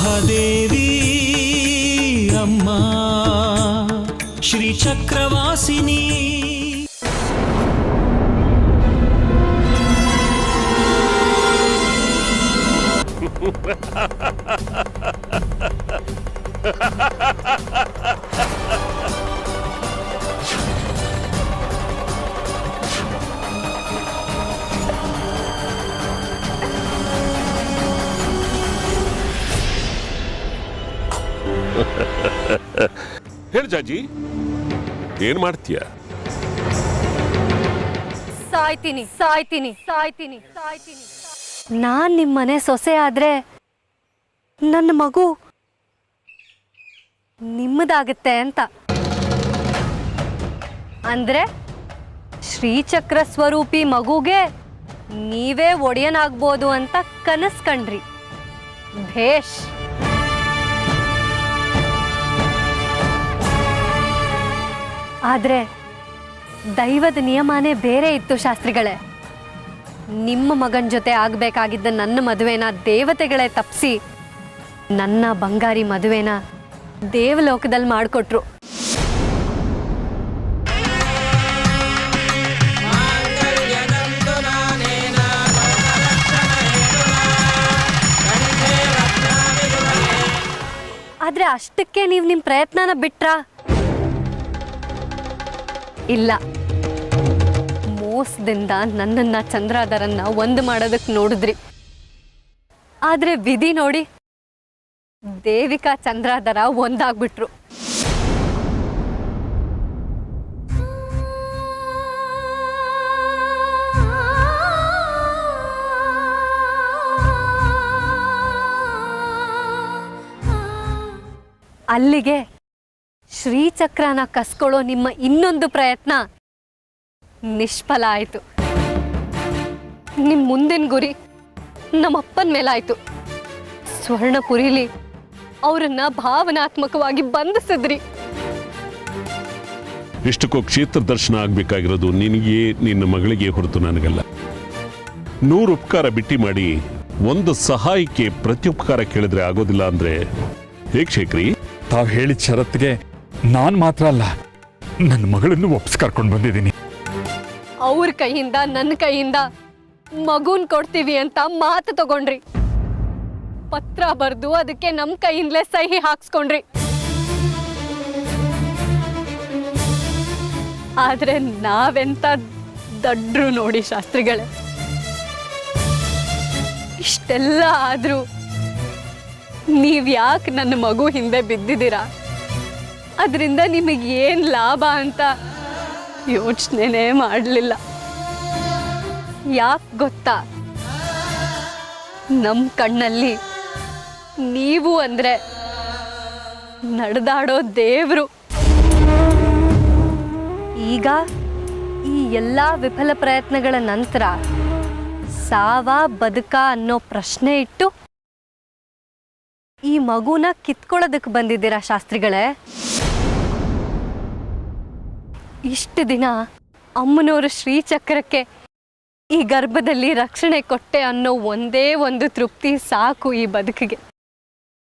ಮಹಾದೇವಿ ಅಮ್ಮ ಶ್ರೀ ಚಕ್ರವಾಸಿನಿ. ಹೇಳು ಜಾಜಿ, ಏನ್ ಮಾಡ್ತೀಯ? ಸಾಯ್ತೀನಿ ಸಾಯ್ತೀನಿ ಸಾಯ್ತೀನಿ ಸಾಯ್ತೀನಿ. ನಾನ್ ನಿಮ್ಮನೆ ಸೊಸೆ ಆದ್ರೆ ನನ್ನ ಮಗು ನಿಮ್ಮದಾಗತ್ತೆ ಅಂತ. ಅಂದ್ರೆ ಶ್ರೀಚಕ್ರ ಸ್ವರೂಪಿ ಮಗುಗೆ ನೀವೇ ಒಡೆಯನಾಗ್ಬೋದು ಅಂತ ಕನಸು ಕಂಡ್ರಿ. ಭೇಷ್. ಆದ್ರೆ ದೈವದ ನಿಯಮನೇ ಬೇರೆ ಇತ್ತು ಶಾಸ್ತ್ರಿಗಳೇ. ನಿಮ್ಮ ಮಗನ ಜೊತೆ ಆಗಬೇಕಾಗಿದ್ದ ನನ್ನ ಮದುವೆನ ದೇವತೆಗಳೇ ತಪ್ಪಿಸಿ ನನ್ನ ಬಂಗಾರಿ ಮದುವೆನ ದೇವಲೋಕದಲ್ಲಿ ಮಾಡಿಕೊಟ್ರು. ಆದ್ರೆ ಅಷ್ಟಕ್ಕೆ ನೀವು ನಿಮ್ಮ ಪ್ರಯತ್ನನ ಬಿಟ್ರಾ? ಇಲ್ಲ, ಮೋಸದಿಂದ ನನ್ನನ್ನ ಚಂದ್ರಾಧರನ್ನ ಒಂದು ಮಾಡೋದಕ್ಕೆ ನೋಡಿದ್ರಿ. ಆದ್ರೆ ವಿಧಿ ನೋಡಿ, ದೇವಿಕಾ ಚಂದ್ರಾಧರ ಒಂದಾಗ್ಬಿಟ್ರು. ಅಲ್ಲಿಗೆ ಶ್ರೀಚಕ್ರನ ಕಸ್ಕೊಳ್ಳೋ ನಿಮ್ಮ ಇನ್ನೊಂದು ಪ್ರಯತ್ನ ನಿಷ್ಫಲ ಆಯಿತು. ನಿಮ್ಮ ಮುಂದಿನ ಗುರಿ ನಮ್ಮಪ್ಪನ ಮೇಲಾಯಿತು. ಸ್ವರ್ಣಪುರಿಲಿ ಅವರನ್ನ ಭಾವನಾತ್ಮಕವಾಗಿ ಬಂಧಿಸಿದ್ರಿ. ಇಷ್ಟಕ್ಕೂ ಕ್ಷೇತ್ರ ದರ್ಶನ ಆಗ್ಬೇಕಾಗಿರೋದು ನಿನಗೆ, ನಿನ್ನ ಮಗಳಿಗೆ ಹೊರತು ನನಗಲ್ಲ. 100 ಉಪಕಾರ ಬಿಟ್ಟಿ ಮಾಡಿ ಒಂದು ಸಹಾಯಕ್ಕೆ ಪ್ರತ್ಯುಪಕಾರ ಕೇಳಿದ್ರೆ ಆಗೋದಿಲ್ಲ ಅಂದ್ರೆ ಹೇಗೆ ಶೇಖರಿ? ತಾವು ಹೇಳಿದ ಷರತ್ತಿಗೆ ನಾನ್ ಮಾತ್ರ ಅಲ್ಲ, ನನ್ನ ಮಗಳನ್ನು ಒಪ್ಪಿಸಿ ಕರ್ಕೊಂಡು ಬಂದಿದ್ದೀನಿ. ಅವ್ರ ಕೈಯಿಂದ ನನ್ನ ಕೈಯಿಂದ ಮಗುನ್ ಕೊಡ್ತೀವಿ ಅಂತ ಮಾತು ತಗೊಂಡ್ರಿ. ಪತ್ರ ಬರ್ದು ಅದಕ್ಕೆ ನಮ್ಮ ಕೈಯಿಂದಲೇ ಸಹಿ ಹಾಕ್ಸ್ಕೊಂಡ್ರಿ. ಆದ್ರೆ ನಾವೆಂತ ದಡ್ರು ನೋಡಿ ಶಾಸ್ತ್ರಿಗಳೇ. ಇಷ್ಟೆಲ್ಲ ಆದ್ರೂ ನೀವ್ಯಾಕೆ ನನ್ನ ಮಗು ಹಿಂದೆ ಬಿದ್ದಿದ್ದೀರಾ? ಅದರಿಂದ ನಿಮಗೆ ಏನು ಲಾಭ ಅಂತ ಯೋಚನೆನೇ ಮಾಡಲಿಲ್ಲ. ಯಾಕೆ ಗೊತ್ತಾ? ನಮ್ಮ ಕಣ್ಣಲ್ಲಿ ನೀವು ಅಂದ್ರೆ ನಡೆದಾಡೋ ದೇವರು. ಈಗ ಈ ಎಲ್ಲ ವಿಫಲ ಪ್ರಯತ್ನಗಳ ನಂತರ ಸಾವ ಬದುಕ ಅನ್ನೋ ಪ್ರಶ್ನೆ ಇಟ್ಟು ಈ ಮಗುನ ಕಿತ್ಕೊಳ್ಳೋದಕ್ಕೆ ಬಂದಿದ್ದೀರಾ ಶಾಸ್ತ್ರಿಗಳೇ. ಇಷ್ಟು ದಿನ ಅಮ್ಮನವರು ಶ್ರೀಚಕ್ರಕ್ಕೆ ಈ ಗರ್ಭದಲ್ಲಿ ರಕ್ಷಣೆ ಕೊಟ್ಟೆ ಅನ್ನೋ ಒಂದೇ ಒಂದು ತೃಪ್ತಿ ಸಾಕು ಈ ಬದುಕಿಗೆ.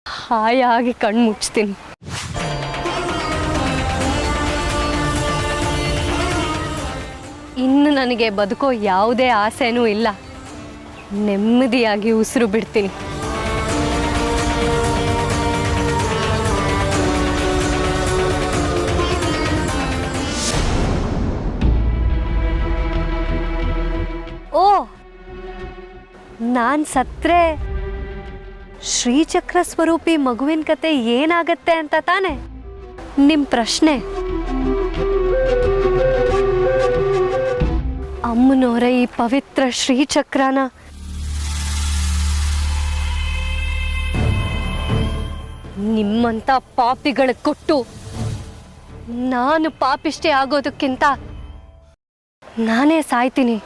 ಹಾಯಾಗಿ ಕಣ್ಮುಚ್ತೀನಿ. ಇನ್ನು ನನಗೆ ಬದುಕೋ ಯಾವುದೇ ಆಸೆನೂ ಇಲ್ಲ. ನೆಮ್ಮದಿಯಾಗಿ ಉಸಿರು ಬಿಡ್ತೀನಿ. ಓ, ನಾನ್ ಸತ್ರೆ ಶ್ರೀಚಕ್ರ ಸ್ವರೂಪಿ ಮಗುವಿನ ಕತೆ ಏನಾಗತ್ತೆ ಅಂತ ತಾನೆ ನಿಮ್ ಪ್ರಶ್ನೆ? ಅಮ್ಮನವರ ಈ ಪವಿತ್ರ ಶ್ರೀಚಕ್ರನ ನಿಮ್ಮಂತ ಪಾಪಿಗಳಿಗೆ ಕೊಟ್ಟು ನಾನು ಪಾಪಿಷ್ಟೇ ಆಗೋದಕ್ಕಿಂತ ನಾನೇ ಸಾಯ್ತೀನಿ.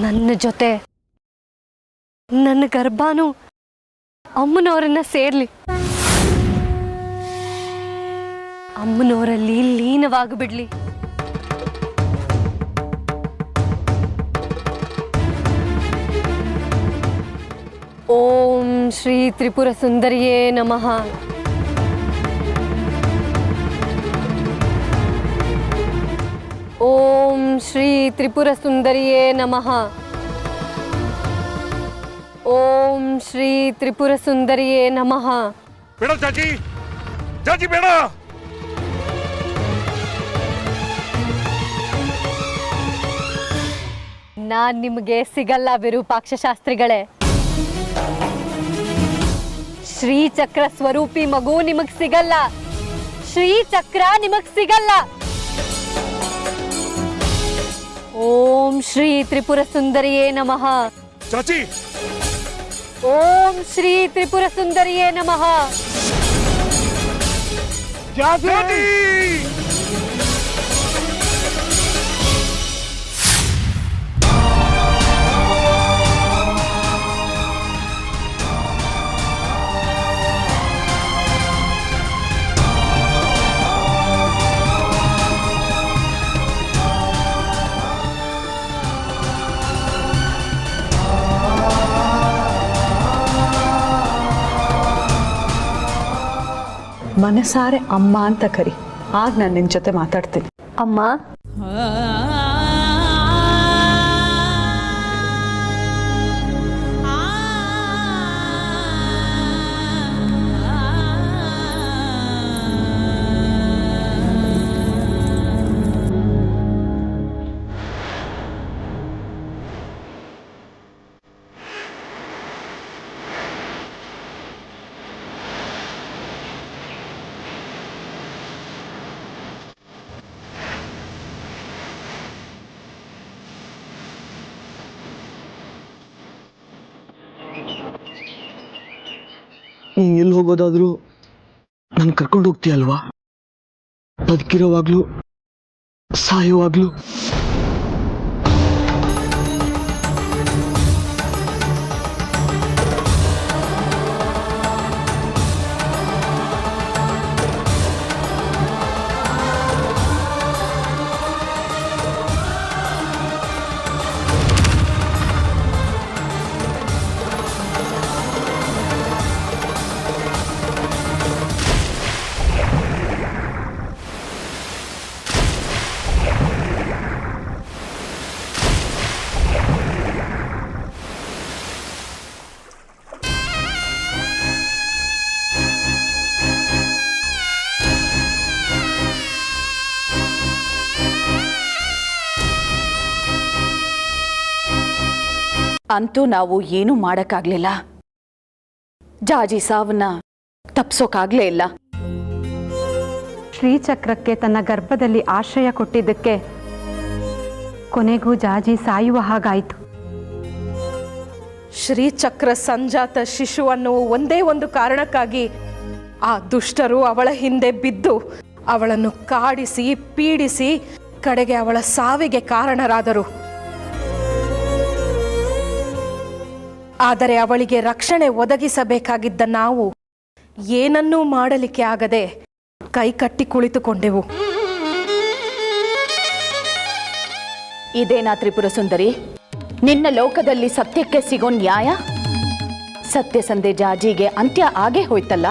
ನನ್ನ ಜೊತೆ ನನ್ನ ಗರ್ಭನೂ ಅಮ್ಮನವರನ್ನ ಸೇರ್ಲಿ, ಅಮ್ಮನವರಲ್ಲಿ ಲೀನವಾಗಿಬಿಡ್ಲಿ. ಓಂ ಶ್ರೀ ತ್ರಿಪುರ ಸುಂದರಿಯೇ ನಮಃ. ಓಂ ಶ್ರೀ ತ್ರಿಪುರ ಸುಂದರಿಯೇ ನಮಃ. ಓಂ ಶ್ರೀ ತ್ರಿಪುರ ಸುಂದರಿಯೇ ನಮಃ. ಬೇಡ ಜಾಜಿ, ಜಾಜಿ ಬೇಡ. ನಾನ್ ನಿಮಗೆ ಸಿಗಲ್ಲ ವಿರೂಪಾಕ್ಷ ಶಾಸ್ತ್ರಿಗಳೇ. ಶ್ರೀಚಕ್ರ ಸ್ವರೂಪಿ ಮಗು ನಿಮಗ್ ಸಿಗಲ್ಲ. ಶ್ರೀಚಕ್ರ ನಿಮಗ್ ಸಿಗಲ್ಲ. ಓಂ ಶ್ರೀ ತ್ರಿಪುರ ಸುಂದರಿಯೇ ನಮಃ. ಜಾಜಿ, ಓಂ ಶ್ರೀ ತ್ರಿಪುರ ಸುಂದರಿಯೇ ನಮಃ. ಜಾಜಿ. ಮನಸಾರೆ ಅಮ್ಮ ಅಂತ ಕರಿ, ಆಗ ನಾನು ನಿನ್ನ ಜೊತೆ ಮಾತಾಡ್ತೀನಿ. ಅಮ್ಮ, ನೀನು ಎಲ್ಲಿ ಹೋಗೋದಾದ್ರೂ ನಾನು ಕರ್ಕೊಂಡು ಹೋಗ್ತೀಯಲ್ವಾ? ಬದುಕಿರೋವಾಗ್ಲೂ ಸಾಯೋವಾಗ್ಲೂ. ಅಂತೂ ನಾವು ಏನೂ ಮಾಡೋಕ್ಕಾಗಲಿಲ್ಲ. ಜಾಜಿ ಸಾವನ್ನ ತಪ್ಸೋಕ್ಕಾಗಲೇ ಇಲ್ಲ. ಶ್ರೀಚಕ್ರಕ್ಕೆ ತನ್ನ ಗರ್ಭದಲ್ಲಿ ಆಶ್ರಯ ಕೊಟ್ಟಿದ್ದಕ್ಕೆ ಕೊನೆಗೂ ಜಾಜಿ ಸಾಯುವ ಹಾಗಾಯಿತು. ಶ್ರೀಚಕ್ರ ಸಂಜಾತ ಶಿಶು ಅನ್ನುವ ಒಂದೇ ಒಂದು ಕಾರಣಕ್ಕಾಗಿ ಆ ದುಷ್ಟರು ಅವಳ ಹಿಂದೆ ಬಿದ್ದು ಅವಳನ್ನು ಕಾಡಿಸಿ ಪೀಡಿಸಿ ಕಡೆಗೆ ಅವಳ ಸಾವಿಗೆ ಕಾರಣರಾದರು. ಆದರೆ ಅವಳಿಗೆ ರಕ್ಷಣೆ ಒದಗಿಸಬೇಕಾಗಿದ್ದ ನಾವು ಏನನ್ನೂ ಮಾಡಲಿಕ್ಕೆ ಆಗದೆ ಕೈಕಟ್ಟಿ ಕುಳಿತುಕೊಂಡೆವು. ಇದೇನಾ ತ್ರಿಪುರ ಸುಂದರಿ, ನಿನ್ನ ಲೋಕದಲ್ಲಿ ಸತ್ಯಕ್ಕೆ ಸಿಗೋ ನ್ಯಾಯ? ಸತ್ಯಸಂಧೆ ಜಾಜಿಗೆ ಅಂತ್ಯ ಆಗೇ ಹೋಯ್ತಲ್ಲ.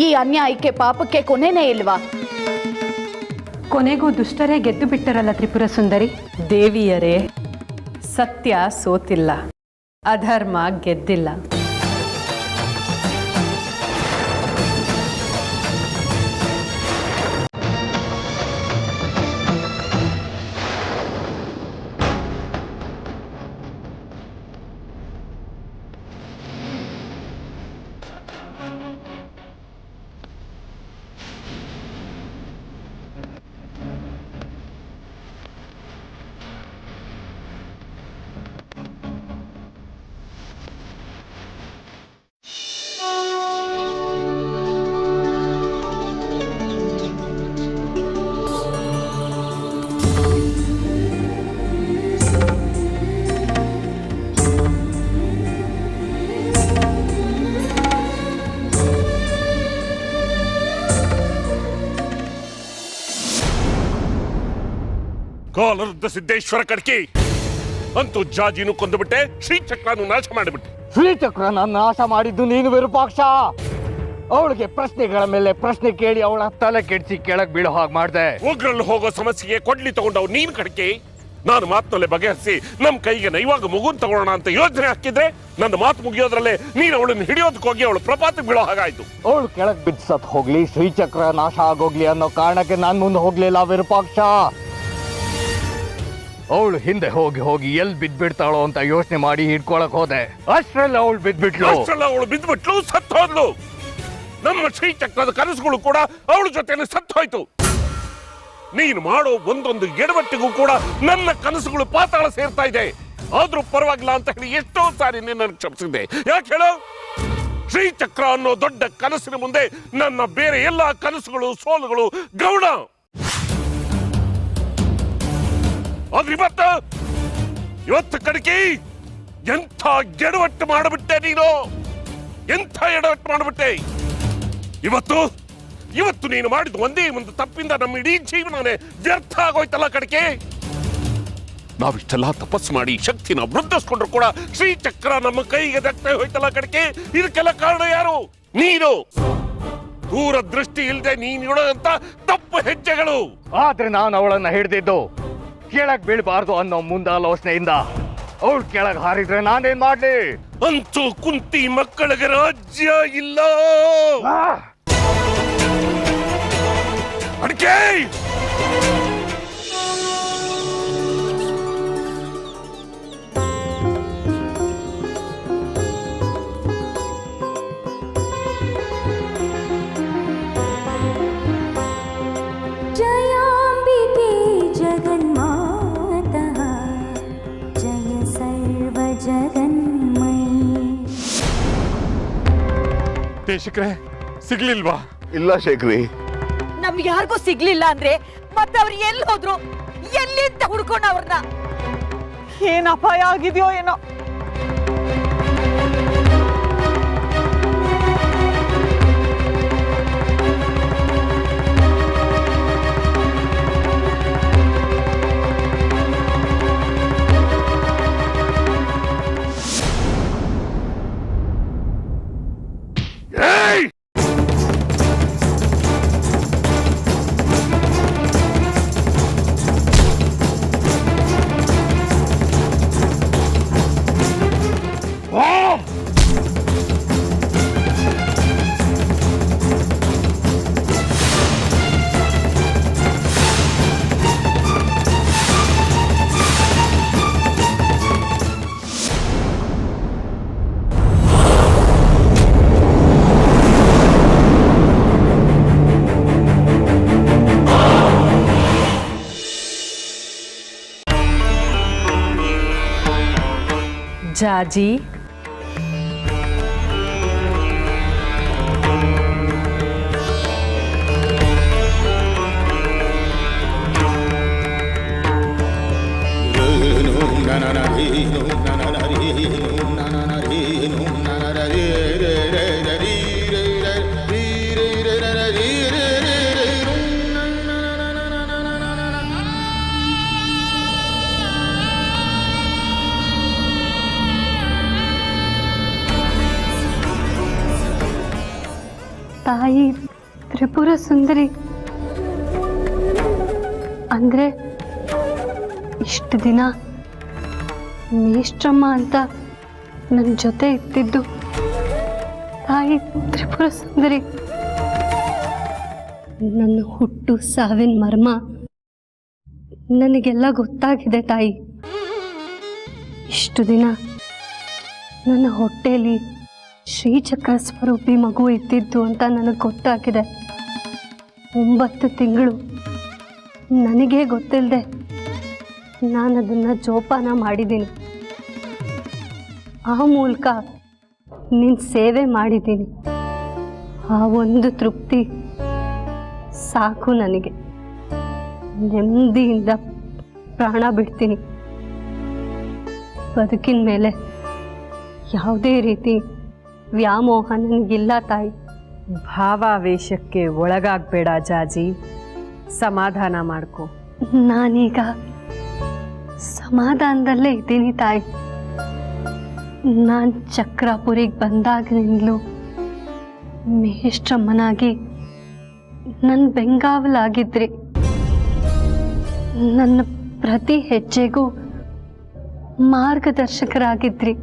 ಈ ಅನ್ಯಾಯಕ್ಕೆ ಪಾಪಕ್ಕೆ ಕೊನೆನೇ ಇಲ್ವಾ? ಕೊನೆಗೂ ದುಷ್ಟರೇ ಗೆದ್ದು ಬಿಟ್ಟರಲ್ಲ ತ್ರಿಪುರ ಸುಂದರಿ. ದೇವಿಯರೇ, ಸತ್ಯ ಸೋತಿಲ್ಲ, ಅಧರ್ಮ ಗೆದ್ದಿಲ್ಲ. ಕಾಲರದ ಸಿದ್ದೇಶ್ವರ ಕಡ್ಕಿ ಅಂತೂ ಜಾಜಿನೂ ಕೊಂದುಬಿಟ್ಟೆ, ಶ್ರೀಚಕ್ರನು ನಾಶ ಮಾಡಿಬಿಟ್ಟೆ. ಶ್ರೀಚಕ್ರನ ನಾಶ ಮಾಡಿದ್ದು ನೀನು ವಿರೂಪಾಕ್ಷ. ಅವಳಿಗೆ ಪ್ರಶ್ನೆಗಳ ಮೇಲೆ ಪ್ರಶ್ನೆ ಕೇಳಿ ಅವಳ ತಲೆ ಕೆಡಿಸಿ ಕೆಳಗೆ ಬೀಳೋ ಹಾಗೆ ಮಾಡಿದೆ. ಉಗ್ರಲ್ಲಿ ಹೋಗೋ ಸಮಸ್ಯೆಗೆ ಕೊಡ್ಲಿ ತಗೊಂಡವ್ ನೀನ್ ಕಡಿಕೆ, ನಾನು ಮಾತಿನಲ್ಲೇ ಬಗೆಹರಿಸಿ ನಮ್ ಕೈಗೆ ನೈವಾಗ ಮಗುನ್ ತಗೊಳ್ಳೋಣ ಅಂತ ಯೋಚನೆ ಹಾಕಿದ್ರೆ ನನ್ನ ಮಾತು ಮುಗಿಯೋದ್ರಲ್ಲೇ ನೀನು ಅವಳನ್ನ ಹಿಡಿಯೋದಕ್ಕೆ ಹೋಗಿ ಅವಳು ಪ್ರಪಾತಕ್ಕೆ ಬೀಳೋ ಹಾಗಾಯ್ತು. ಅವಳು ಕೆಳಗೆ ಬಿದ್ದು ಸತ್ ಹೋಗ್ಲಿ, ಶ್ರೀಚಕ್ರ ನಾಶ ಆಗೋಗ್ಲಿ ಅನ್ನೋ ಕಾರಣಕ್ಕೆ ನಾನು ಮುಂದೆ ಹೋಗ್ಲಿಲ್ಲ ವಿರೂಪಾಕ್ಷ. ಅವಳು ಹಿಂದೆ ಹೋಗಿ ಹೋಗಿ ಎಲ್ಲಿ ಬಿದ್ಬಿಡ್ತಾಳೋ ಅಂತ ಯೋಚನೆ ಮಾಡಿ ಹಿಡ್ಕೊಳಕ್ ಹೋದೆ. ಅಷ್ಟ್ರಲ್ಲಿ ಅವಳು ಬಿದ್ಬಿಟ್ಲು, ಸತ್ತು ಹೋದ್ಲು. ನಮ್ಮ ಶ್ರೀಚಕ್ರದ ಕನಸುಗಳು ಕೂಡ ಅವಳ ಜೊತೆನೆ ಸತ್ತು ಹೋಯ್ತು. ನೀನು ಮಾಡೋ ಒಂದೊಂದು ಎಡವಟ್ಟಿಗೂ ಕೂಡ ನನ್ನ ಕನಸುಗಳು ಪಾತಾಳ ಸೇರ್ತಾ ಇದೆ. ಆದ್ರೂ ಪರವಾಗಿಲ್ಲ ಅಂತ ಹೇಳಿ ಎಷ್ಟೋ ಸಾರಿ ನಿನ್ನನ್ನು ಕ್ಷಮಿಸಿದೆ. ಯಾಕೆ ಹೇಳು? ಶ್ರೀಚಕ್ರ ಅನ್ನೋ ದೊಡ್ಡ ಕನಸಿನ ಮುಂದೆ ನನ್ನ ಬೇರೆ ಎಲ್ಲಾ ಕನಸುಗಳು ಸೋಲುಗಳು ಗೌಣ. ಆದ್ರೆ ಇವತ್ತು ಕಡಿಕೆ ಎಂಥ ಎಡವಟ್ಟು ಮಾಡಿಬಿಟ್ಟೆ ನೀನು, ಎಂಥ ಎಡವಟ್ಟು ಮಾಡಿಬಿಟ್ಟೆ. ಇವತ್ತು ನೀನು ಮಾಡಿದ ಒಂದೇ ಒಂದು ತಪ್ಪಿಂದ ನಮ್ಮ ಇಡೀ ಜೀವನನೇ ವ್ಯರ್ಥ ಆಗೋಯ್ತಲ್ಲ ಕಡಿಕೆ. ನಾವಿಷ್ಟೆಲ್ಲ ತಪಸ್ಸು ಮಾಡಿ ಶಕ್ತಿನ ವೃದ್ಧಿಸ್ಕೊಂಡ್ರು ಕೂಡ ಶ್ರೀಚಕ್ರ ನಮ್ಮ ಕೈಗೆ ದಕ್ತಾ ಹೋಯ್ತಲ್ಲ ಕಡಿಕೆ. ಇದಕ್ಕೆಲ್ಲ ಕಾರಣ ಯಾರು? ನೀನು. ದೂರ ದೃಷ್ಟಿ ಇಲ್ಲದೆ ನೀನು ಇಡೋದಂತ ತಪ್ಪು ಹೆಜ್ಜೆಗಳು. ಆದ್ರೆ ನಾನು ಅವಳನ್ನ ಹಿಡಿದಿದ್ದು ಕೆಳಗ್ ಬೀಳ್ಬಾರ್ದು ಅನ್ನೋ ಮುಂದಾಲೋಚನೆಯಿಂದ. ಅವಳು ಕೆಳಗ್ ಹಾರಿದ್ರೆ ನಾನೇನ್ ಮಾಡ್ಲಿ? ಅಂತೂ ಕುಂತಿ ಮಕ್ಕಳಿಗೆ ರಾಜ್ಯ ಇಲ್ಲ. ಅಡಿಕೆ जयाम्बिके जगन्मातः जय सर्वजगन्मयी. ದೇಶಿಕ್ರೆ ಸಿಗ್ಲಿಲ್ವಾ? ಇಲ್ಲ ಶೇಖರಿ, ನಮ್ಗೆ ಯಾರಿಗೂ ಸಿಗ್ಲಿಲ್ಲ ಅಂದ್ರೆ ಮತ್ತೆ ಅವ್ರು ಎಲ್ಲಿ ಹೋದ್ರು, ಎಲ್ಲಿಂದ ಹುಡ್ಕೊಂಡು ಅವ್ರನ್ನ? ಏನ್ ಅಪಾಯ ಆಗಿದೆಯೋ ಏನೋ. ಜಾಜಿ, ತಾಯಿ ತ್ರಿಪುರ ಸುಂದರಿ ಅಂದ್ರೆ ಇಷ್ಟು ದಿನ ಮೇಷ್ಟ್ರಮ್ಮ ಅಂತ ನನ್ನ ಜೊತೆ ಇತ್ತಿದ್ದು ತಾಯಿ ತ್ರಿಪುರ ಸುಂದರಿ. ನನ್ನ ಹುಟ್ಟು ಸಾವಿನ ಮರ್ಮ ನನಗೆಲ್ಲ ಗೊತ್ತಾಗಿದೆ ತಾಯಿ. ಇಷ್ಟು ದಿನ ನನ್ನ ಹೊಟ್ಟೆಯಲ್ಲಿ ಶ್ರೀಚಕ್ರ ಸ್ವರೂಪಿ ಮಗು ಇದ್ದಿದ್ದು ಅಂತ ನನಗೆ ಗೊತ್ತಾಗಿದೆ. 9 ತಿಂಗಳು ನನಗೇ ಗೊತ್ತಿಲ್ಲದೆ ನಾನು ಅದನ್ನು ಜೋಪಾನ ಮಾಡಿದ್ದೀನಿ. ಆ ಮೂಲಕ ನಿನ್ನ ಸೇವೆ ಮಾಡಿದ್ದೀನಿ. ಆ ಒಂದು ತೃಪ್ತಿ ಸಾಕು ನನಗೆ. ನೆಮ್ಮದಿಯಿಂದ ಪ್ರಾಣ ಬಿಡ್ತೀನಿ. ಬದುಕಿನ ಮೇಲೆ ಯಾವುದೇ ರೀತಿ ವ್ಯಾಮೋಹ ನನಗಿಲ್ಲ ತಾಯಿ. ಭಾವಾವೇಶಕ್ಕೆ ಒಳಗಾಗಬೇಡ ಜಾಜಿ, ಸಮಾಧಾನ ಮಾಡ್ಕೊ. ನಾನೀಗ ಸಮಾಧಾನದಲ್ಲೇ ಇದ್ದೀನಿ ತಾಯಿ. ನಾನು ಚಕ್ರಾಪುರಿಗೆ ಬಂದಾಗಲಿಂದಲೂ ಮೇಷ್ಟ್ರಮ್ಮನಾಗಿ ನನ್ನ ಬೆಂಗಾವಲಾಗಿದ್ರಿ. ನನ್ನ ಪ್ರತಿ ಹೆಜ್ಜೆಗೂ ಮಾರ್ಗದರ್ಶಕರಾಗಿದ್ರಿ.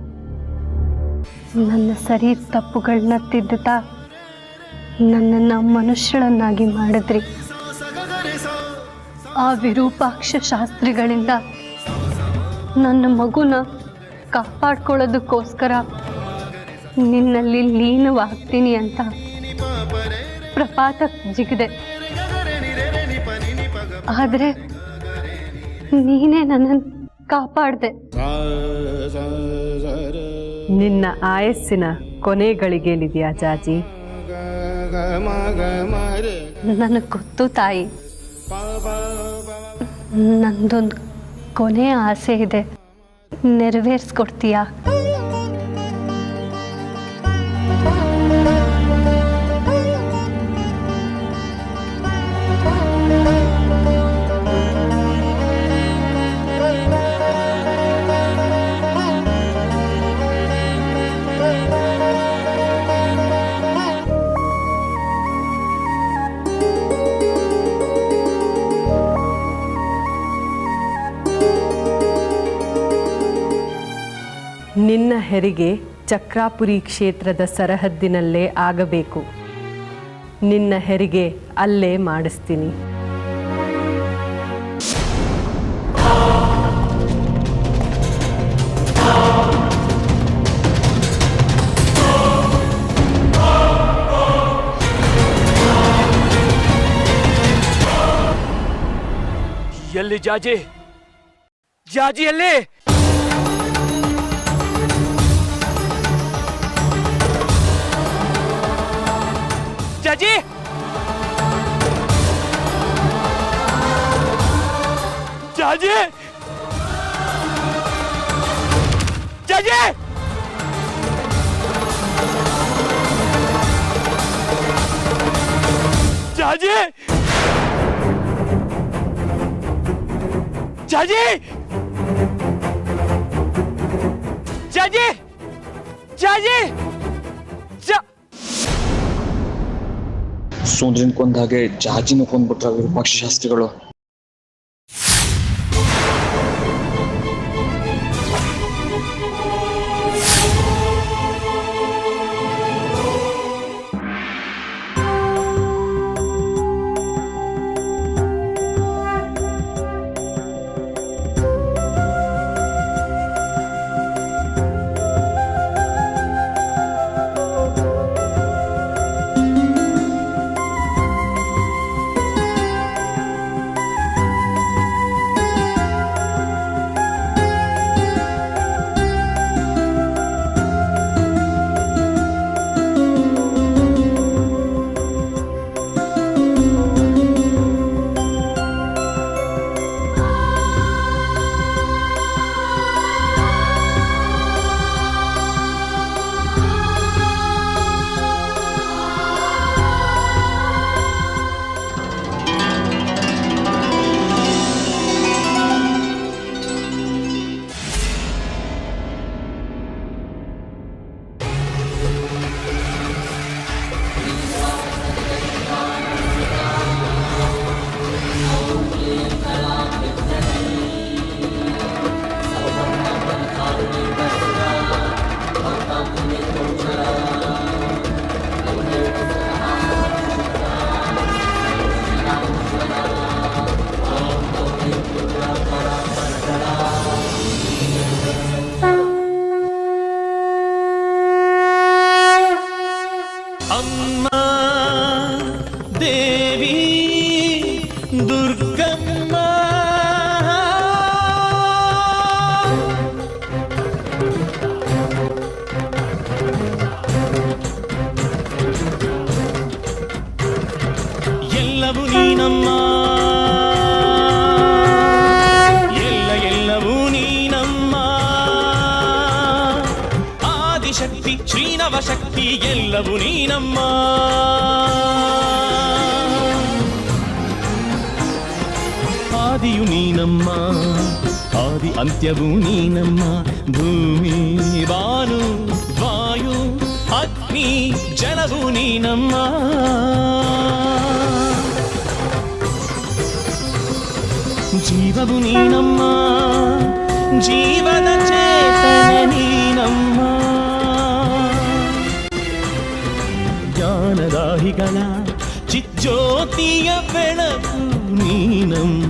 ನನ್ನ ಸರಿ ತಪ್ಪುಗಳನ್ನ ತಿದ್ದುತ್ತಾ ನನ್ನನ್ನು ಮನುಷ್ಯಳನ್ನಾಗಿ ಮಾಡಿದ್ರಿ. ಆ ವಿರೂಪಾಕ್ಷ ಶಾಸ್ತ್ರಿಗಳಿಂದ ನನ್ನ ಮಗುನ ಕಾಪಾಡ್ಕೊಳ್ಳೋದಕ್ಕೋಸ್ಕರ ನಿನ್ನಲ್ಲಿ ಲೀನವಾಗ್ತೀನಿ ಅಂತ ಪ್ರಪಾತಕ್ಕೆ ಜಿಗಿದೆ. ಆದರೆ ನೀನೇ ನನ್ನನ್ನು ಕಾಪಾಡಿದೆ. ನಿನ್ನ ಆಯಸ್ಸಿನ ಕೊನೆಗಳಿಗೇನಿದೆಯಾ ಜಾಜಿ? ನನಗೆ ಗೊತ್ತು ತಾಯಿ, ನಂದೊಂದು ಕೊನೆ ಆಸೆ ಇದೆ, ನೆರವೇರಿಸ್ಕೊಡ್ತೀಯಾ? ನಿನ್ನ ಹೆರಿಗೆ ಚಕ್ರಾಪುರಿ ಕ್ಷೇತ್ರದ ಸರಹದ್ದಿನಲ್ಲೇ ಆಗಬೇಕು. ನಿನ್ನ ಹೆರಿಗೆ ಅಲ್ಲೇ ಮಾಡಿಸ್ತೀನಿ. ಎಲ್ಲಿ ಜಾಜಿ? ಜಾಜಿ ಎಲ್ಲಿ? ಜಾಜಿ! ಜಾಜಿ! ಜಾಜಿ! ಜಾಜಿ! ಜಾಜಿ! ಜಾಜಿ! ಜಾಜಿ! ಸುಂದ್ರಿನ ಕೊಂದಾಗೆ ಜಾಜಿನ ಕೊಂದ್ಬಿಟ್ರ ವಿರೂಪಾಕ್ಷ ಶಾಸ್ತ್ರಿಗಳು. ಅಮ್ಮ ದೇವಿ ದುರ್ಗಮ್ಮ, ಎಲ್ಲವೂ ನೀನಮ್ಮ, ಎಲ್ಲವೂ ನೀನಮ್ಮ. ಆದಿಶಕ್ತಿ ಶ್ರೀನವಶಕ್ತಿ ಎಲ್ಲವೂ ನೀನಮ್ಮ. ಆದಿಯು ನೀನಮ್ಮ, ಆದಿ ಅಂತ್ಯವೂ ನೀನಮ್ಮ. ಭೂಮಿ ಬಾನು ವಾಯು ಅಗ್ನಿ ಜಲವು ನೀನಮ್ಮ ಜೀವವು ನೀನಮ್ಮ ಜೀವದ ಚೇತನ ನೀನಮ್ಮ ಜ್ಞಾನದಾಹಿಗಳ ಚಿಜ್ಯೋತಿಯ ಬೆಳಕು ನೀನಮ್ಮ